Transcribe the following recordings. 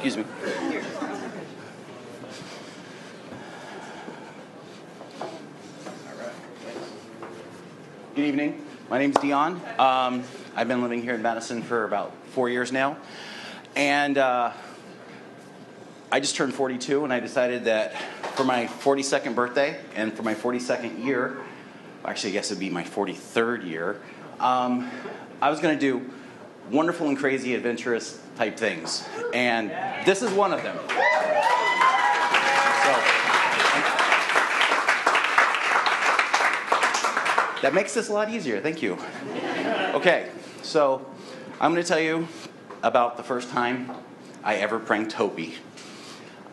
Excuse me. Good evening. My name's Dion. I've been living here in Madison for about 4 years now. And I just turned 42, and I decided that for my 42nd birthday and for my 42nd year, actually I guess it'd be my 43rd year, I was going to do wonderful and crazy adventurous type things. And this is one of them. That makes this a lot easier. Thank you. Okay, so I'm going to tell you about the first time I ever pranked Hopi.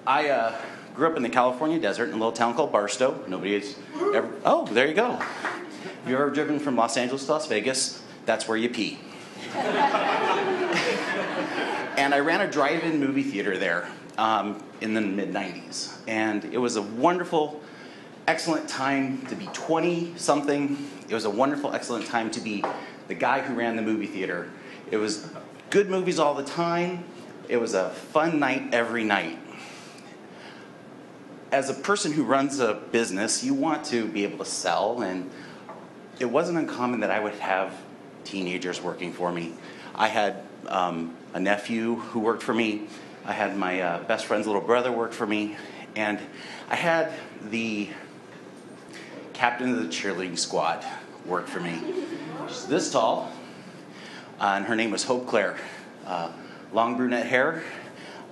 I grew up in the California desert in a little town called Barstow. Nobody has ever... Oh, there you go. Have you ever driven from Los Angeles to Las Vegas? That's where you pee. And I ran a drive-in movie theater there in the mid-'90s. And it was a wonderful, excellent time to be 20-something. It was a wonderful, excellent time to be the guy who ran the movie theater. It was good movies all the time. It was a fun night every night. As a person who runs a business, you want to be able to sell, and it wasn't uncommon that I would have teenagers working for me. I had a nephew who worked for me. I had my best friend's little brother work for me, and I had the captain of the cheerleading squad work for me. She's this tall, and her name was Hope Claire. Long brunette hair,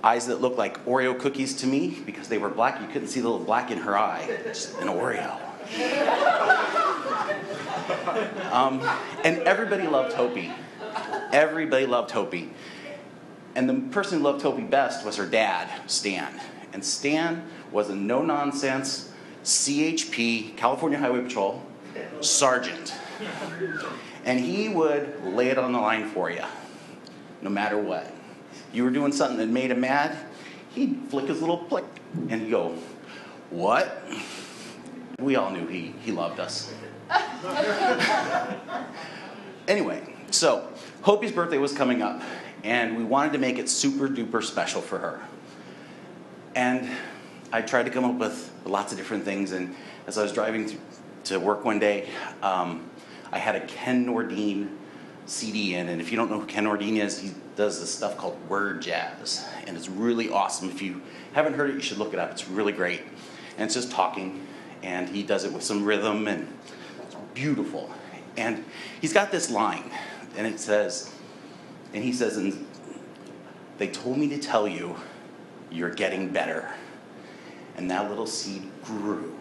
eyes that looked like Oreo cookies to me because they were black. You couldn't see the little black in her eye. Just an Oreo. And everybody loved Hopi. Everybody loved Hopi. And the person who loved Hopi best was her dad, Stan. And Stan was a no-nonsense CHP, California Highway Patrol, sergeant. And he would lay it on the line for you, no matter what. You were doing something that made him mad, he'd flick his little flick, and he'd go, "What?" We all knew he loved us. Anyway, so Hopi's birthday was coming up, and we wanted to make it super duper special for her. And I tried to come up with lots of different things, and as I was driving to work one day, I had a Ken Nordine CD in, and if you don't know who Ken Nordine is, he does this stuff called word jazz, and it's really awesome. If you haven't heard it, you should look it up. It's really great. And it's just talking, and he does it with some rhythm, and it's beautiful. And he's got this line, and he says, and they told me to tell you, you're getting better. And that little seed grew.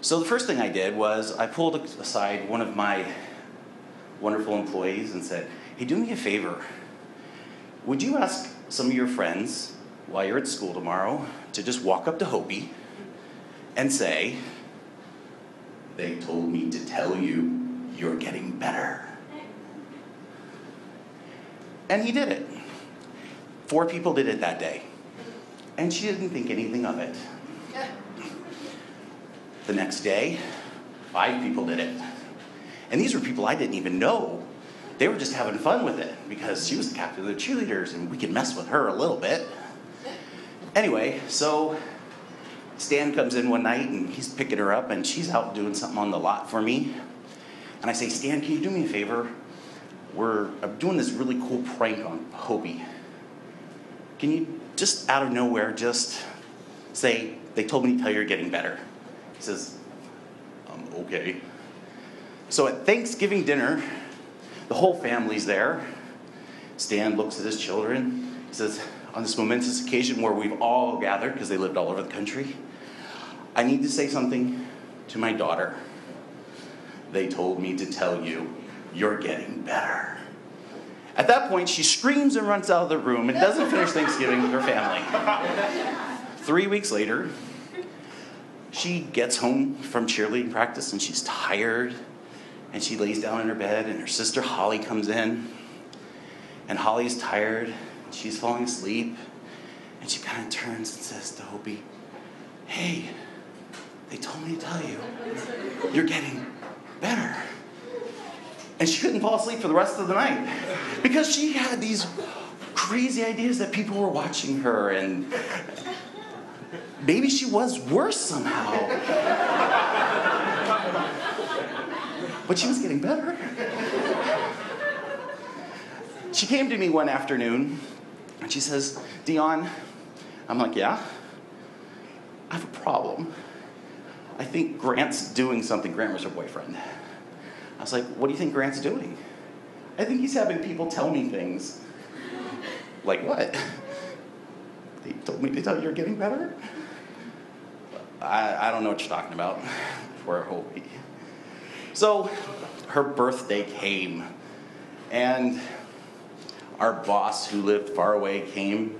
So the first thing I did was I pulled aside one of my wonderful employees and said, "Hey, do me a favor. Would you ask some of your friends while you're at school tomorrow to just walk up to Hopi and say, 'They told me to tell you you're getting better.'" And he did it. 4 people did it that day. And she didn't think anything of it. The next day, 5 people did it. And these were people I didn't even know. They were just having fun with it because she was the captain of the cheerleaders and we could mess with her a little bit. Anyway, so Stan comes in one night and he's picking her up and she's out doing something on the lot for me. And I say, "Stan, can you do me a favor? I'm doing this really cool prank on Hopi. Can you just out of nowhere just say, 'They told me to tell you you're getting better'?" He says, "Okay." So at Thanksgiving dinner, the whole family's there. Stan looks at his children. He says, "On this momentous occasion where we've all gathered, because they lived all over the country, I need to say something to my daughter. They told me to tell you, you're getting better." At that point, she screams and runs out of the room and doesn't finish Thanksgiving with her family. 3 weeks later, she gets home from cheerleading practice and she's tired. And she lays down in her bed, and her sister Holly comes in. And Holly's tired, and she's falling asleep. And she kind of turns and says to Hopi, "Hey, they told me to tell you, you're getting better." And she couldn't fall asleep for the rest of the night because she had these crazy ideas that people were watching her, and maybe she was worse somehow. But she was getting better. She came to me one afternoon, and she says, Dion, I'm like, yeah? I have a problem. I think Grant's doing something. Grant was her boyfriend. I was like, what do you think Grant's doing? I think he's having people tell me things. Like what? They told me to tell you you're getting better? I don't know what you're talking about. For a whole week. So her birthday came, and our boss, who lived far away, came,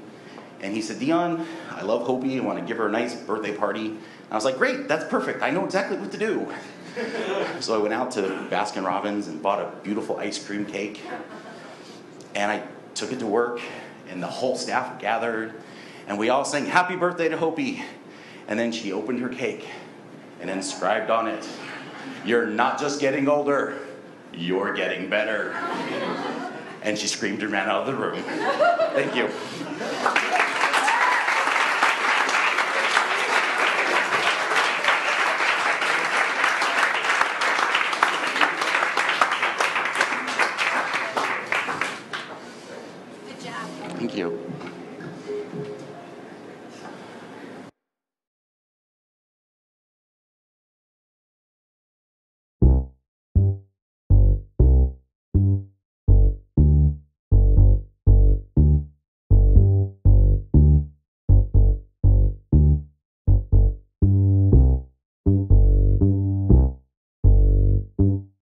and he said, Dion, I love Hopi. I want to give her a nice birthday party. And I was like, great, that's perfect. I know exactly what to do. So I went out to Baskin Robbins and bought a beautiful ice cream cake. And I took it to work, and the whole staff gathered, and we all sang happy birthday to Hopi. And then she opened her cake and inscribed on it, you're not just getting older, you're getting better. And she screamed and ran out of the room. Thank you. Good job. Thank you.